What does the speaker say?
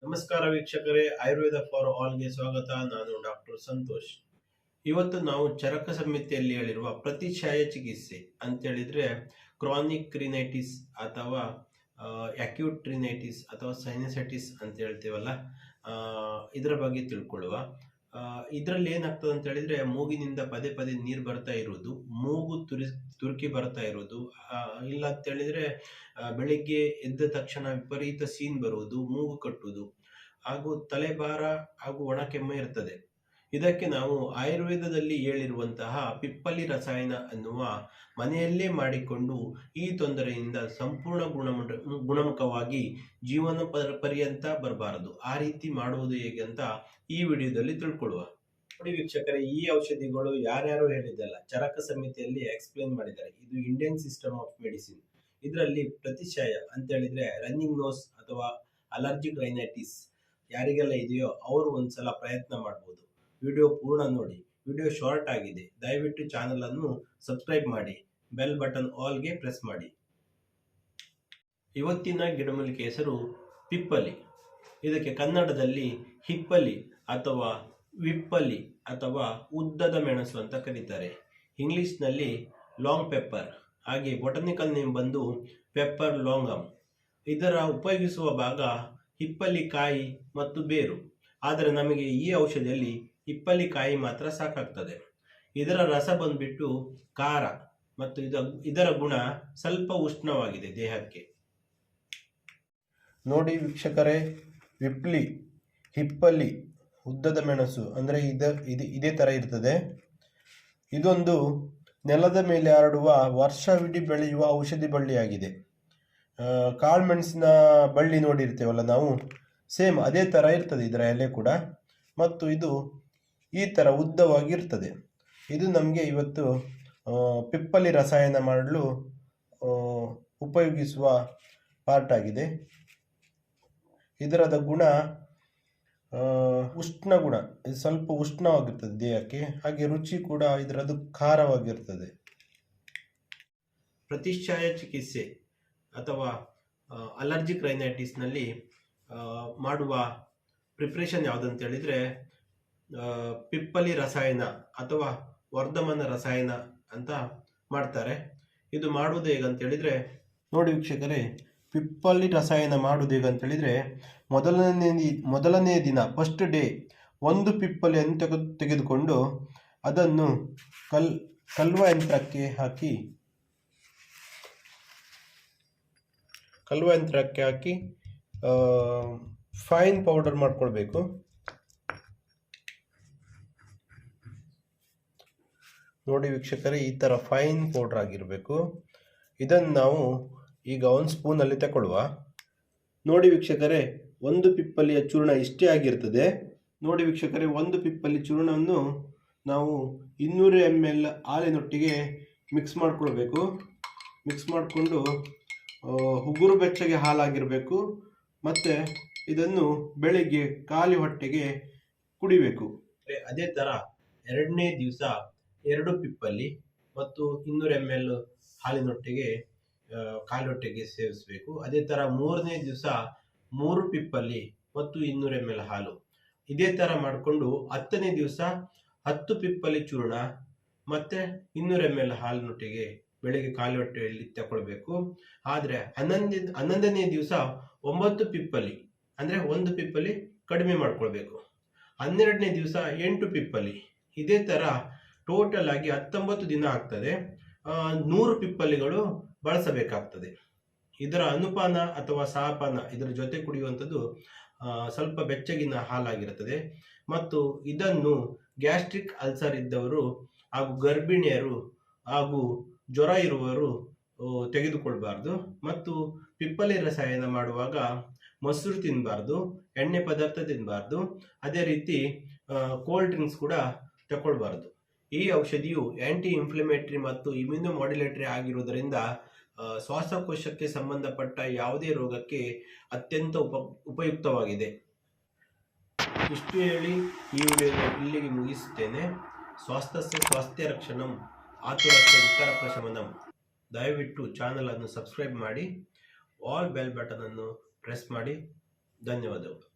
ನಮಸ್ಕಾರ ವೀಕ್ಷಕರೇ, Ayurveda for algae ಸ್ವಾಗತ. ನಾನು ಡಾಕ್ಟರ್ ಸಂತೋಷ್. ಇವತ್ತು ನಾವು ಚರಕ ಸಂಹಿತೆಯಲ್ಲಿ ಹೇಳಿರುವ ಪ್ರತಿಶಾಯ ಚಿಕಿತ್ಸೆ ಅಂತ ಹೇಳಿದ್ರೆ ಕ್ರಾನಿಕ್ ರಿನೈಟಿಸ್ ಅಥವಾ ಅಕ್ಯೂಟ್ ರಿನೈಟಿಸ್ ಅಥವಾ ಸೈನಸೈಟಿಸ್ ಅಂತ ಹೇಳ್ತೀವಲ್ಲ, ಇದರ ಬಗ್ಗೆ ತಿಳ್ಕೊಳ್ಳುವ. ಇದರಲ್ಲಿ ಏನಾಗ್ತದೆ ಅಂತ ಹೇಳಿದ್ರೆ ಮೂಗಿನಿಂದ ಪದೇ ಪದೇ ನೀರು ಬರ್ತಾ ಇರೋದು, ಮೂಗು ತುರುಕಿ ಬರ್ತಾ ಇರೋದು, ಇಲ್ಲ ಅಂತ ಹೇಳಿದ್ರೆ ಬೆಳಿಗ್ಗೆ ಎದ್ದ ತಕ್ಷಣ ವಿಪರೀತ ಸೀನ್ ಬರುವುದು, ಮೂಗು ಕಟ್ಟುವುದು ಹಾಗೂ ತಲೆಭಾರ ಹಾಗೂ ಒಣ ಕೆಮ್ಮು ಇರ್ತದೆ. ಇದಕ್ಕೆ ನಾವು ಆಯುರ್ವೇದದಲ್ಲಿ ಹೇಳಿರುವಂತಹ ಪಿಪ್ಪಲಿ ರಸಾಯನ ಅನ್ನುವ ಮನೆಯಲ್ಲೇ ಮಾಡಿಕೊಂಡು ಈ ತೊಂದರೆಯಿಂದ ಸಂಪೂರ್ಣ ಗುಣಮುಖವಾಗಿ ಜೀವನ ಪರ್ಯಂತ ಬರಬಾರದು. ಆ ರೀತಿ ಮಾಡುವುದು ಹೇಗೆ ಅಂತ ಈ ವಿಡಿಯೋದಲ್ಲಿ ತಿಳ್ಕೊಳ್ಳುವ. ನೋಡಿ ವೀಕ್ಷಕರೇ, ಈ ಔಷಧಿಗಳು ಯಾರ್ಯಾರು ಹೇಳಿದ್ದಲ್ಲ, ಚರಕ ಸಂಹಿತೆಯಲ್ಲಿ ಎಕ್ಸ್ಪ್ಲೇನ್ ಮಾಡಿದ್ದಾರೆ. ಇದು ಇಂಡಿಯನ್ ಸಿಸ್ಟಮ್ ಆಫ್ ಮೆಡಿಸಿನ್. ಇದರಲ್ಲಿ ಪ್ರತಿಶಾಯ ಅಂತ ಹೇಳಿದ್ರೆ ರನ್ನಿಂಗ್ ನೋಸ್ ಅಥವಾ ಅಲರ್ಜಿಕ್ ರೈನೈಟಿಸ್ ಯಾರಿಗೆಲ್ಲ ಇದೆಯೋ ಅವರು ಒಂದ್ಸಲ ಪ್ರಯತ್ನ ಮಾಡಬಹುದು. ವಿಡಿಯೋ ಪೂರ್ಣ ನೋಡಿ. ವಿಡಿಯೋ ಶಾರ್ಟ್ ಆಗಿದೆ, ದಯವಿಟ್ಟು ಚಾನಲ್ ಅನ್ನು ಸಬ್ಸ್ಕ್ರೈಬ್ ಮಾಡಿ, ಬೆಲ್ ಬಟನ್ ಆಲ್ಗೆ ಪ್ರೆಸ್ ಮಾಡಿ. ಇವತ್ತಿನ ಗಿಡಮೂಲಿಕೆ ಹೆಸರು ಪಿಪ್ಪಲಿ. ಇದಕ್ಕೆ ಕನ್ನಡದಲ್ಲಿ ಹಿಪ್ಪಲಿ ಅಥವಾ ವಿಪ್ಪಲಿ ಅಥವಾ ಉದ್ದದ ಮೆಣಸು ಅಂತ ಕರೀತಾರೆ. ಇಂಗ್ಲಿಷ್ನಲ್ಲಿ ಲಾಂಗ್ ಪೆಪ್ಪರ್, ಹಾಗೆ ಬೊಟನಿಕಲ್ ನೇಮ್ ಬಂದು ಪೆಪ್ಪರ್ ಲಾಂಗಮ್. ಇದರ ಉಪಯೋಗಿಸುವ ಭಾಗ ಹಿಪ್ಪಲಿ ಕಾಯಿ ಮತ್ತು ಬೇರು. ಆದರೆ ನಮಗೆ ಈ ಔಷಧಿಯಲ್ಲಿ ಹಿಪ್ಪಲಿ ಕಾಯಿ ಮಾತ್ರ ಸಾಕಾಗ್ತದೆ. ಇದರ ರಸ ಬಂದ್ಬಿಟ್ಟು ಖಾರ ಮತ್ತು ಇದರ ಗುಣ ಸ್ವಲ್ಪ ಉಷ್ಣವಾಗಿದೆ ದೇಹಕ್ಕೆ. ನೋಡಿ ವೀಕ್ಷಕರೇ, ವಿಪ್ಲಿ, ಹಿಪ್ಪಲಿ, ಉದ್ದದ ಮೆಣಸು ಅಂದರೆ ಇದೇ ಥರ ಇರ್ತದೆ. ಇದೊಂದು ನೆಲದ ಮೇಲೆ ಹರಡುವ ವರ್ಷವಿಡೀ ಬೆಳೆಯುವ ಔಷಧಿ ಬಳ್ಳಿಯಾಗಿದೆ. ಕಾಳುಮೆಣಸಿನ ಬಳ್ಳಿ ನೋಡಿರ್ತೇವಲ್ಲ ನಾವು, ಸೇಮ್ ಅದೇ ಥರ ಇರ್ತದೆ ಇದರ ಎಲೆ ಕೂಡ, ಮತ್ತು ಇದು ಈ ಥರ ಉದ್ದವಾಗಿರ್ತದೆ. ಇದು ನಮಗೆ ಇವತ್ತು ಪಿಪ್ಪಲಿ ರಸಾಯನ ಮಾಡಲು ಉಪಯೋಗಿಸುವ ಪಾರ್ಟ್ ಆಗಿದೆ. ಇದರದ ಗುಣ ಉಷ್ಣ ಗುಣ, ಇದು ಸ್ವಲ್ಪ ಉಷ್ಣವಾಗಿರ್ತದೆ ದೇಹಕ್ಕೆ, ಹಾಗೆ ರುಚಿ ಕೂಡ ಇದರದ್ದು ಖಾರವಾಗಿರ್ತದೆ. ಪ್ರತಿಶಾಯ ಚಿಕಿತ್ಸೆ ಅಥವಾ ಅಲರ್ಜಿಕ್ ರೈನೈಟಿಸ್ನಲ್ಲಿ ಮಾಡುವ ಪ್ರಿಪ್ರೇಷನ್ ಯಾವುದಂತ ಹೇಳಿದರೆ ಪಿಪ್ಪಲಿ ರಸಾಯನ ಅಥವಾ ವರ್ಧಮಾನ ರಸಾಯನ ಅಂತ ಮಾಡ್ತಾರೆ. ಇದು ಮಾಡುವುದು ಹೇಗಂತ ಹೇಳಿದರೆ, ನೋಡಿ ವೀಕ್ಷಕರೇ, ಪಿಪ್ಪಲಿ ರಸಾಯನ ಮಾಡುವುದು ಹೇಗಂತ ಹೇಳಿದರೆ ಮೊದಲನೇ ದಿನ ಫಸ್ಟ್ ಡೇ ಒಂದು ಪಿಪ್ಪಲಿಯನ್ನು ತೆಗೆದುಕೊಂಡು ಅದನ್ನು ಕಲ್ವ ಯಂತ್ರಕ್ಕೆ ಹಾಕಿ ಫೈನ್ ಪೌಡರ್ ಮಾಡ್ಕೊಳ್ಬೇಕು. ನೋಡಿ ವೀಕ್ಷಕರೇ, ಈ ಥರ ಫೈನ್ ಪೌಡರ್ ಆಗಿರಬೇಕು. ಇದನ್ನು ನಾವು ಈಗ ಒಂದು ಸ್ಪೂನಲ್ಲಿ ತಗೊಳ್ಳುವ. ನೋಡಿ ವೀಕ್ಷಕರೇ, ಒಂದು ಪಿಪ್ಪಲಿಯ ಚೂರ್ಣ ಇಷ್ಟೇ ಆಗಿರ್ತದೆ. ನೋಡಿ ವೀಕ್ಷಕರೇ, ಒಂದು ಪಿಪ್ಪಲಿ ಚೂರ್ಣವನ್ನು ನಾವು 200 ml ಹಾಲಿನೊಟ್ಟಿಗೆ ಮಿಕ್ಸ್ ಮಾಡ್ಕೊಳ್ಬೇಕು. ಮಿಕ್ಸ್ ಮಾಡಿಕೊಂಡು ಉಗುರು ಬೆಚ್ಚಗೆ ಹಾಲಾಗಿರಬೇಕು. ಮತ್ತು ಇದನ್ನು ಬೆಳಿಗ್ಗೆ ಖಾಲಿ ಹೊಟ್ಟೆಗೆ ಕುಡಿಬೇಕು. ಅದೇ ಥರ ಎರಡನೇ ದಿವಸ 2 ಪಿಪ್ಪಲಿ ಮತ್ತು 200 ml ಹಾಲಿನೊಟ್ಟಿಗೆ ಖಾಲಿ ಹೊಟ್ಟೆಗೆ ಸೇವಿಸಬೇಕು. ಅದೇ ಥರ ಮೂರನೇ ದಿವಸ 3 ಪಿಪ್ಪಲಿ ಮತ್ತು 200 ml ಹಾಲು. ಇದೇ ಥರ ಮಾಡಿಕೊಂಡು 10ನೇ ದಿವಸ 10 ಪಿಪ್ಪಲಿ ಚೂರ್ಣ ಮತ್ತು 200 ml ಹಾಲಿನೊಟ್ಟಿಗೆ ಬೆಳಗ್ಗೆ ಖಾಲಿ ಹೊಟ್ಟೆಯಲ್ಲಿ ತಗೊಳ್ಬೇಕು. ಆದರೆ 11ನೇ ದಿವಸ 9 ಪಿಪ್ಪಲಿ, ಅಂದರೆ 1 ಪಿಪ್ಪಲಿ ಕಡಿಮೆ ಮಾಡ್ಕೊಳ್ಬೇಕು. 12ನೇ ದಿವಸ 8 ಪಿಪ್ಪಲಿ. ಇದೇ ಥರ ಟೋಟಲ್ ಆಗಿ 19 ದಿನ ಆಗ್ತದೆ. 100 ಪಿಪ್ಪಲಿಗಳು ಬಳಸಬೇಕಾಗ್ತದೆ. ಇದರ ಅನುಪಾನ ಅಥವಾ ಸಹಪಾನ, ಇದರ ಜೊತೆ ಕುಡಿಯುವಂಥದ್ದು ಸ್ವಲ್ಪ ಬೆಚ್ಚಗಿನ ಹಾಲಾಗಿರುತ್ತದೆ. ಮತ್ತು ಇದನ್ನು ಗ್ಯಾಸ್ಟ್ರಿಕ್ ಅಲ್ಸರ್ ಇದ್ದವರು ಹಾಗೂ ಗರ್ಭಿಣಿಯರು ಹಾಗೂ ಜ್ವರ ಇರುವವರು ತೆಗೆದುಕೊಳ್ಬಾರ್ದು. ಮತ್ತು ಪಿಪ್ಪಲಿ ರಸಾಯನ ಮಾಡುವಾಗ ಮೊಸರು ತಿನ್ನಬಾರ್ದು, ಎಣ್ಣೆ ಪದಾರ್ಥ ತಿನ್ನಬಾರ್ದು, ಅದೇ ರೀತಿ ಕೋಲ್ಡ್ ಡ್ರಿಂಕ್ಸ್ ಕೂಡ ತಗೊಳ್ಬಾರ್ದು. ಈ ಔಷಧಿಯು ಆ್ಯಂಟಿ ಇನ್ಫ್ಲಮೇಟರಿ ಮತ್ತು ಇಮ್ಯುನೋ ಮಾಡ್ಯುಲೇಟರಿ ಆಗಿರುವುದರಿಂದ ಶ್ವಾಸಕೋಶಕ್ಕೆ ಸಂಬಂಧಪಟ್ಟ ಯಾವುದೇ ರೋಗಕ್ಕೆ ಅತ್ಯಂತ ಉಪಯುಕ್ತವಾಗಿದೆ. ಇಷ್ಟು ಹೇಳಿ ಈ ವಿಡಿಯೋ ಇಲ್ಲಿಗೆ ಮುಗಿಸುತ್ತೇನೆ. ಸ್ವಾಸ್ಥ್ಯ ರಕ್ಷಣಂ ಆತುರಸ್ಯ ವಿಕಾರ ಪ್ರಶಮನಂ. ದಯವಿಟ್ಟು ಚಾನಲ್ ಅನ್ನು ಸಬ್ಸ್ಕ್ರೈಬ್ ಮಾಡಿ, ಆಲ್ ಬೆಲ್ ಬಟನ್ ಅನ್ನು ಪ್ರೆಸ್ ಮಾಡಿ. ಧನ್ಯವಾದಗಳು.